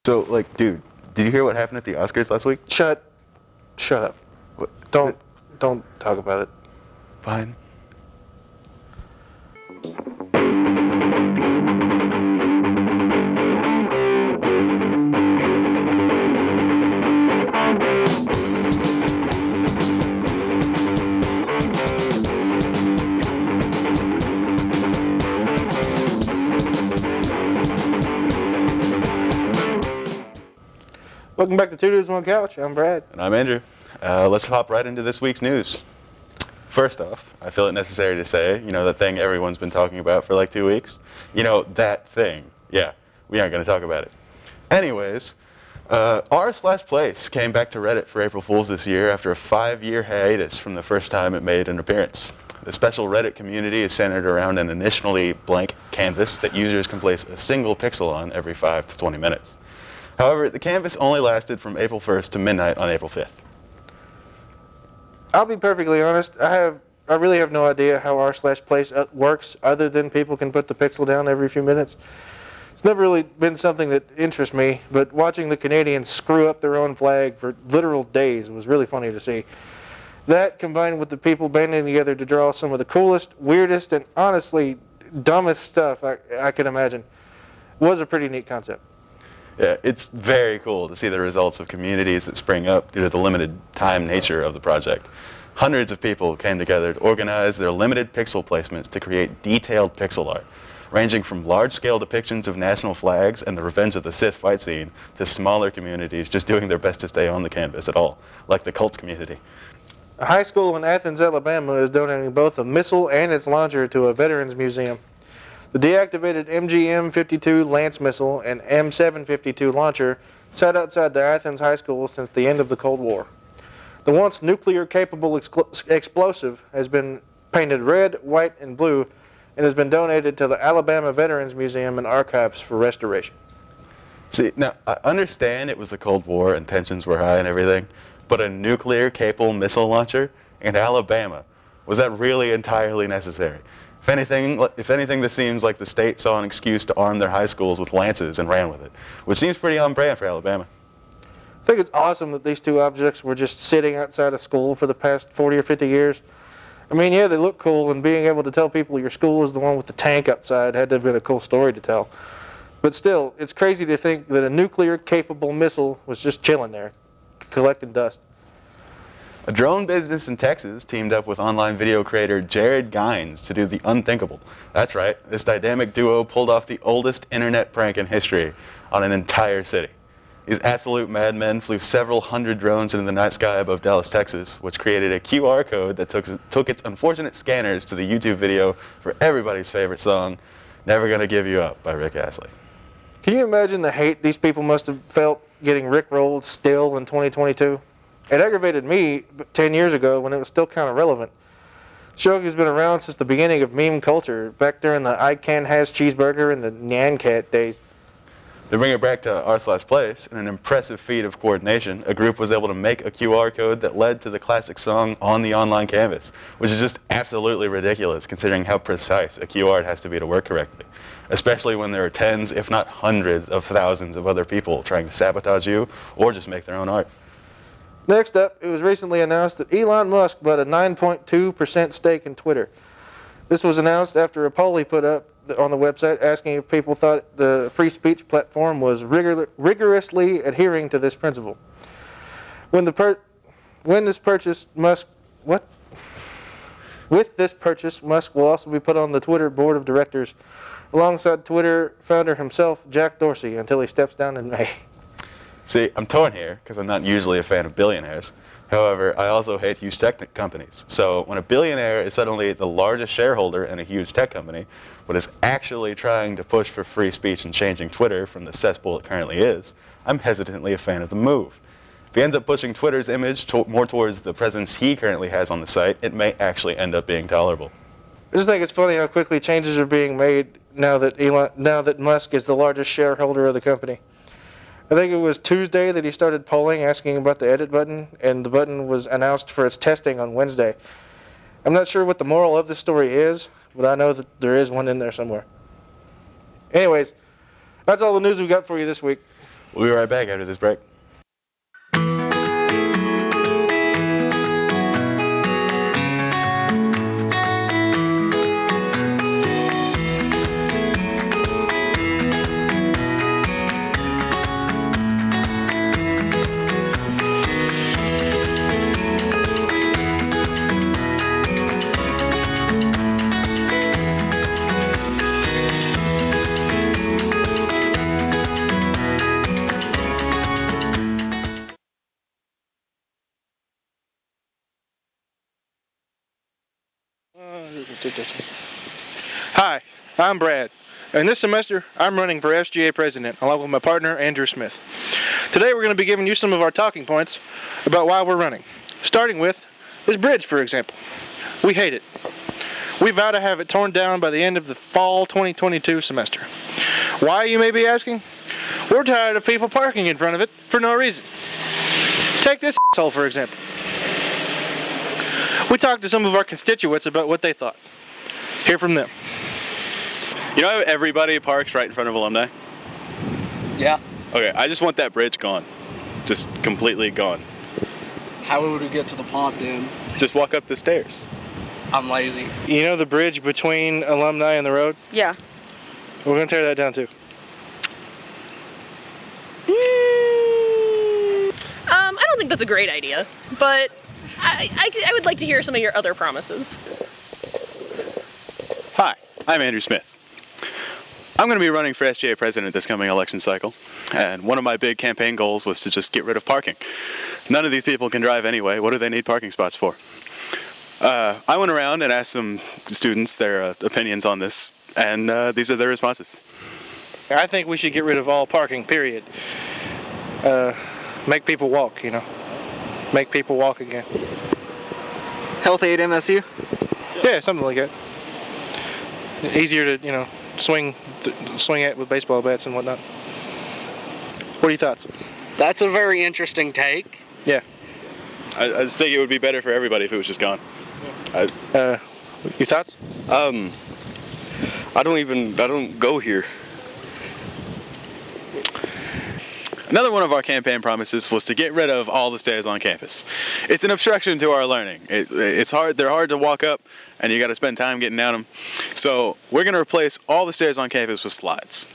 So, like, dude, did you hear what happened at the Oscars last week? Shut up. What? Don't talk about it. Fine. Welcome back to Two Dudes, One Couch. I'm Brad. And I'm Andrew. Let's hop right into this week's news. First off, I feel it necessary to say, that thing everyone's been talking about for like 2 weeks. That thing. Yeah, we aren't going to talk about it. Anyways, r/place came back to Reddit for April Fool's this year after a 5-year hiatus from the first time it made an appearance. The special Reddit community is centered around an initially blank canvas that users can place a single pixel on every 5 to 20 minutes. However, the canvas only lasted from April 1st to midnight on April 5th. I'll be perfectly honest. I really have no idea how r/place works other than people can put the pixel down every few minutes. It's never really been something that interests me, but watching the Canadians screw up their own flag for literal days was really funny to see. That, combined with the people banding together to draw some of the coolest, weirdest, and honestly dumbest stuff I could imagine, was a pretty neat concept. Yeah, it's very cool to see the results of communities that spring up due to the limited time nature of the project. Hundreds of people came together to organize their limited pixel placements to create detailed pixel art, ranging from large-scale depictions of national flags and the Revenge of the Sith fight scene to smaller communities just doing their best to stay on the canvas at all, like the Cults community. A high school in Athens, Alabama is donating both a missile and its launcher to a veterans museum. The deactivated MGM-52 Lance missile and M752 launcher sat outside the Athens High School since the end of the Cold War. The once nuclear-capable explosive has been painted red, white, and blue and has been donated to the Alabama Veterans Museum and Archives for restoration. See, now, I understand it was the Cold War and tensions were high and everything, but a nuclear-capable missile launcher in Alabama, was that really entirely necessary? If anything, this seems like the state saw an excuse to arm their high schools with lances and ran with it, which seems pretty on brand for Alabama. I think it's awesome that these two objects were just sitting outside of school for the past 40 or 50 years. I mean, yeah, they look cool, and being able to tell people your school is the one with the tank outside had to have been a cool story to tell. But still, it's crazy to think that a nuclear-capable missile was just chilling there, collecting dust. A drone business in Texas teamed up with online video creator Jared Gines to do the unthinkable. That's right, this dynamic duo pulled off the oldest internet prank in history on an entire city. These absolute madmen flew several hundred drones into the night sky above Dallas, Texas, which created a QR code that took its unfortunate scanners to the YouTube video for everybody's favorite song, Never Gonna Give You Up by Rick Astley. Can you imagine the hate these people must have felt getting rickrolled still in 2022? It aggravated me 10 years ago when it was still kind of relevant. Shogi has been around since the beginning of meme culture, back during the I Can Has cheeseburger and the Nyan Cat days. To bring it back to r/place, in an impressive feat of coordination, a group was able to make a QR code that led to the classic song on the online canvas, which is just absolutely ridiculous considering how precise a QR has to be to work correctly, especially when there are tens, if not hundreds of thousands of other people trying to sabotage you or just make their own art. Next up, it was recently announced that Elon Musk bought a 9.2% stake in Twitter. This was announced after a poll he put up on the website asking if people thought the free speech platform was rigorously adhering to this principle. With this purchase, Musk will also be put on the Twitter board of directors alongside Twitter founder himself, Jack Dorsey, until he steps down in May. See, I'm torn here because I'm not usually a fan of billionaires. However, I also hate huge tech companies. So when a billionaire is suddenly the largest shareholder in a huge tech company, but is actually trying to push for free speech and changing Twitter from the cesspool it currently is, I'm hesitantly a fan of the move. If he ends up pushing Twitter's image more towards the presence he currently has on the site, it may actually end up being tolerable. I just think it's funny how quickly changes are being made now that Musk is the largest shareholder of the company. I think it was Tuesday that he started polling asking about the edit button, and the button was announced for its testing on Wednesday. I'm not sure what the moral of this story is, but I know that there is one in there somewhere. Anyways, that's all the news we got for you this week. We'll be right back after this break. Hi, I'm Brad, and this semester I'm running for SGA President along with my partner Andrew Smith. Today we're going to be giving you some of our talking points about why we're running, starting with this bridge, for example. We hate it. We vow to have it torn down by the end of the fall 2022 semester. Why, you may be asking? We're tired of people parking in front of it for no reason. Take this asshole, for example. We talked to some of our constituents about what they thought. Hear from them. You know how everybody parks right in front of alumni? Yeah. Okay, I just want that bridge gone. Just completely gone. How would we get to the pond, then? Just walk up the stairs. I'm lazy. You know the bridge between alumni and the road? Yeah. We're going to tear that down too. I don't think that's a great idea, but I would like to hear some of your other promises. Hi, I'm Andrew Smith. I'm going to be running for SGA president this coming election cycle, and one of my big campaign goals was to just get rid of parking. None of these people can drive anyway. What do they need parking spots for? I went around and asked some students their opinions on this, and these are their responses. I think we should get rid of all parking, period. Make people walk, you know. Make people walk again. Health aid MSU? Yeah, something like that. Easier to, you know, swing at with baseball bats and whatnot. What are your thoughts? That's a very interesting take. Yeah. I just think it would be better for everybody if it was just gone. Your thoughts? I don't go here. Another one of our campaign promises was to get rid of all the stairs on campus. It's an obstruction to our learning. It's hard. They're hard to walk up, and you got to spend time getting down them. So we're going to replace all the stairs on campus with slides.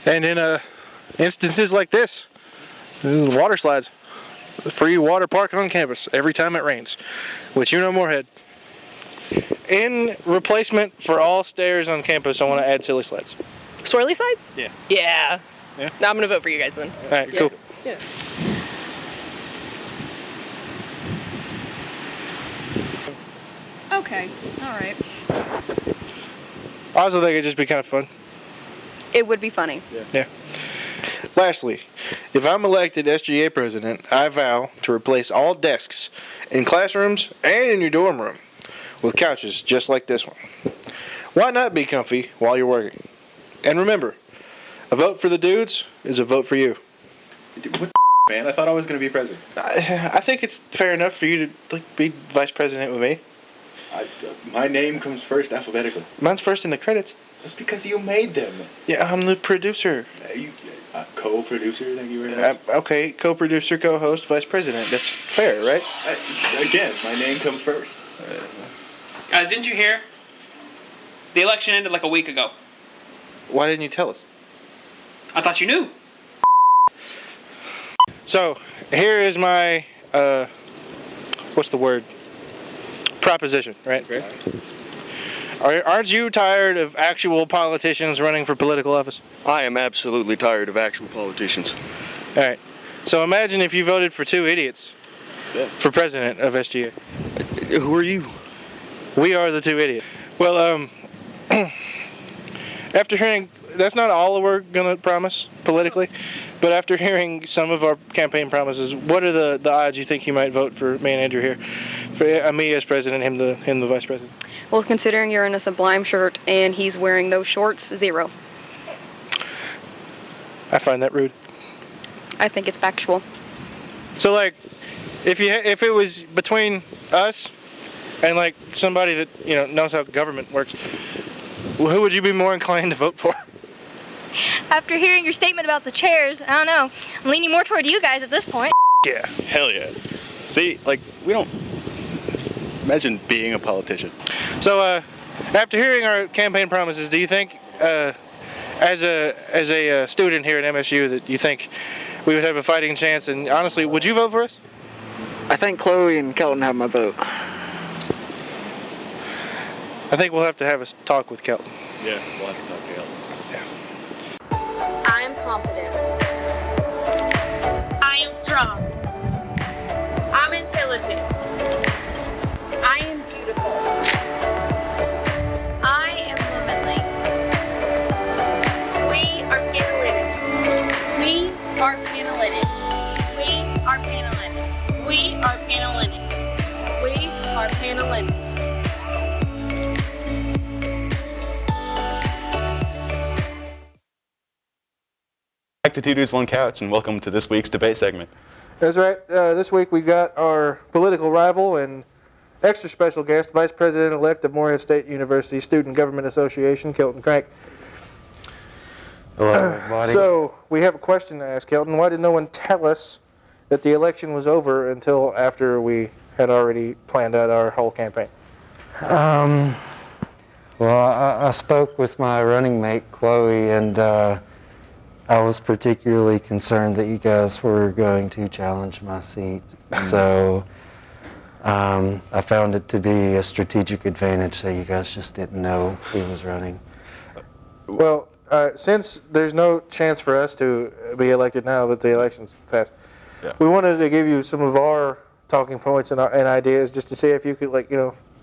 And in instances like this, water slides. Free water park on campus every time it rains, which you know, Moorhead. In replacement for all stairs on campus, I want to add silly slides. Swirly sides? Yeah. Yeah. Yeah? Now I'm going to vote for you guys then. All right, cool. Yeah. Okay, all right. I also think it'd just be kind of fun. It would be funny. Yeah. Lastly, if I'm elected SGA president, I vow to replace all desks in classrooms and in your dorm room with couches just like this one. Why not be comfy while you're working? And remember, a vote for the dudes is a vote for you. What man? I thought I was going to be president. I think it's fair enough for you to be vice president with me. My name comes first alphabetically. Mine's first in the credits. That's because you made them. Yeah, I'm the producer. You co-producer, thank you very much. Okay, co-producer, co-host, vice president. That's fair, right? Again, my name comes first. Guys, didn't you hear? The election ended like a week ago. Why didn't you tell us? I thought you knew. So, here is my, what's the word? Proposition, right? Aren't you tired of actual politicians running for political office? I am absolutely tired of actual politicians. All right. So imagine if you voted for two idiots for president of SGA. Who are you? We are the two idiots. Well, after hearing, that's not all we're going to promise politically, but after hearing some of our campaign promises, what are the odds you think you might vote for me and Andrew here? For me as president, him the vice president? Well, considering you're in a Sublime shirt and he's wearing those shorts, 0. I find that rude. I think it's factual. So, like, if it was between us and like somebody that knows how government works, who would you be more inclined to vote for? After hearing your statement about the chairs, I don't know. I'm leaning more toward you guys at this point. Yeah, hell yeah. See, like, we don't... Imagine being a politician. So, after hearing our campaign promises, do you think, as a student here at MSU, that you think we would have a fighting chance? And honestly, would you vote for us? I think Chloe and Kelton have my vote. I think we'll have to have a talk with Kelton. Yeah, we'll have to talk to Kelton. I am confident. I am strong. I'm intelligent. I am beautiful. I am womanly. We are Panalytic. We are Panalytic. We are Panalytic. We are Panalytic. We are Panalytic. Back to Two Dudes, One Couch, and welcome to this week's debate segment. That's right. This week we got our political rival and extra special guest, Vice President-elect of Morehead State University Student Government Association, Kelton Crank. Hello, everybody. So we have a question to ask Kelton. Why did no one tell us that the election was over until after we had already planned out our whole campaign? Well, I spoke with my running mate, Chloe, and I was particularly concerned that you guys were going to challenge my seat. So I found it to be a strategic advantage that you guys just didn't know who was running. Well, since there's no chance for us to be elected now that the election's passed, we wanted to give you some of our talking points and ideas just to see if you could, like,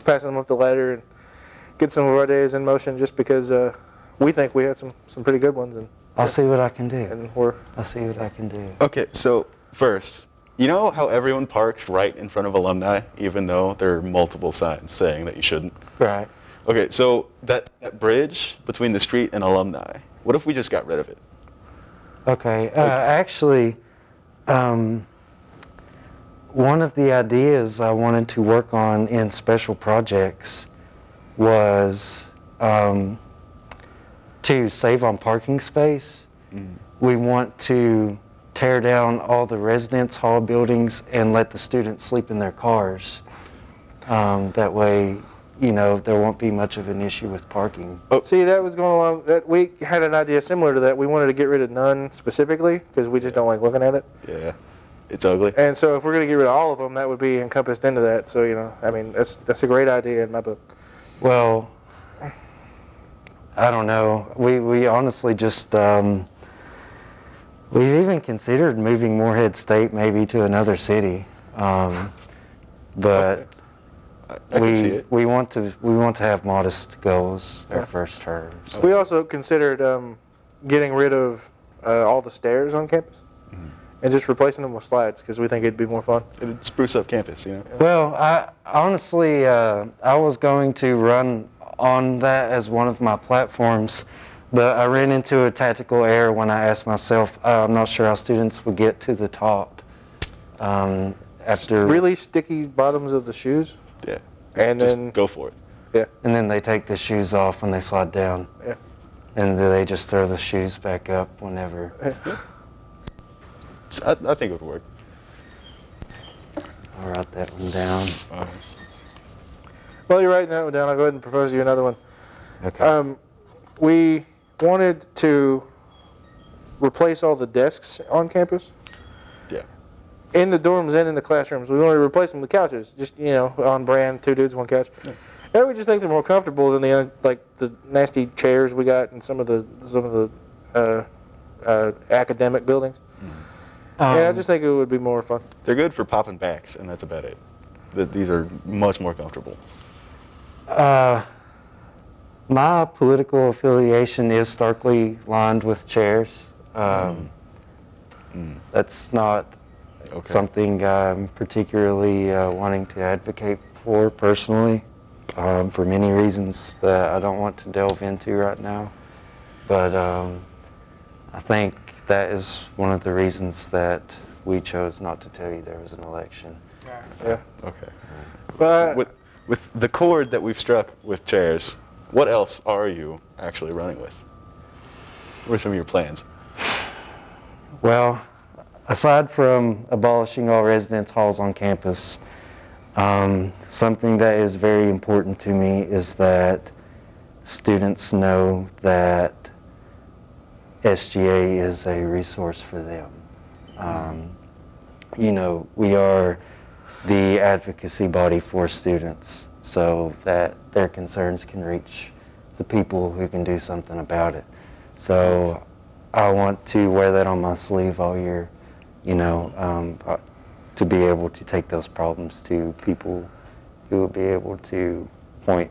pass them up the ladder and get some of our ideas in motion, just because we think we had some pretty good ones. And I'll see what I can do. And I'll see what I can do. Okay, so first, you know how everyone parks right in front of alumni, even though there are multiple signs saying that you shouldn't? Right. Okay, so that bridge between the street and alumni, what if we just got rid of it? Okay, actually, one of the ideas I wanted to work on in special projects was to save on parking space. We want to tear down all the residence hall buildings and let the students sleep in their cars. That way, there won't be much of an issue with parking. See, that was going along, that we had an idea similar to that. We wanted to get rid of none specifically because we just don't like looking at it. Yeah, it's ugly. And so if we're going to get rid of all of them, that would be encompassed into that. So, that's a great idea in my book. Well, I don't know. We honestly just, we've even considered moving Morehead State maybe to another city. But I can see it. we want to have modest goals our first term. So. We also considered getting rid of all the stairs on campus and just replacing them with slides because we think it'd be more fun. It'd spruce up campus, Well, I honestly, I was going to run on that as one of my platforms, but I ran into a tactical error when I asked myself, I'm not sure how students would get to the top after... Really sticky bottoms of the shoes? Yeah. And just then... go for it. Yeah. And then they take the shoes off when they slide down. Yeah. And then they just throw the shoes back up whenever. Yeah. So I think it would work. I'll write that one down. While you're writing that one down, I'll go ahead and propose you another one. Okay. We wanted to replace all the desks on campus. Yeah. In the dorms and in the classrooms. We wanted to replace them with couches, just, on brand, 2 dudes, 1 couch. Yeah. And we just think they're more comfortable than the nasty chairs we got in some of the academic buildings. Yeah, I just think it would be more fun. They're good for popping backs, and that's about it. These are much more comfortable. My political affiliation is starkly lined with chairs. That's not something I'm particularly wanting to advocate for personally, for many reasons that I don't want to delve into right now. But I think that is one of the reasons that we chose not to tell you there was an election. Yeah. Okay. But with the chord that we've struck with chairs, what else are you actually running with? What are some of your plans? Well, aside from abolishing all residence halls on campus, something that is very important to me is that students know that SGA is a resource for them. We are the advocacy body for students so that their concerns can reach the people who can do something about it. So I want to wear that on my sleeve all year, to be able to take those problems to people who will be able to point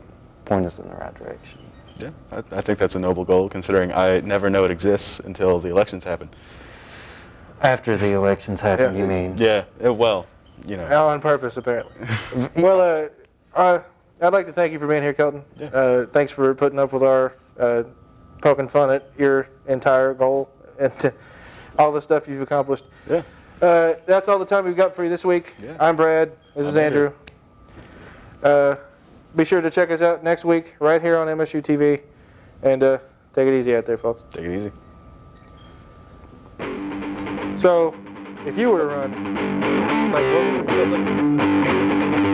us in the right direction. Yeah, I think that's a noble goal, considering I never know it exists until the elections happen. After the elections happen, Yeah. you mean? Yeah, well, On purpose, apparently. Well, I'd like to thank you for being here, Kelton. Yeah. Thanks for putting up with our poking fun at your entire goal and all the stuff you've accomplished. Yeah. That's all the time we've got for you this week. Yeah. I'm Brad. This is Andrew. Be sure to check us out next week right here on MSU TV. And take it easy out there, folks. Take it easy. So, if you were to run, like, what would you do?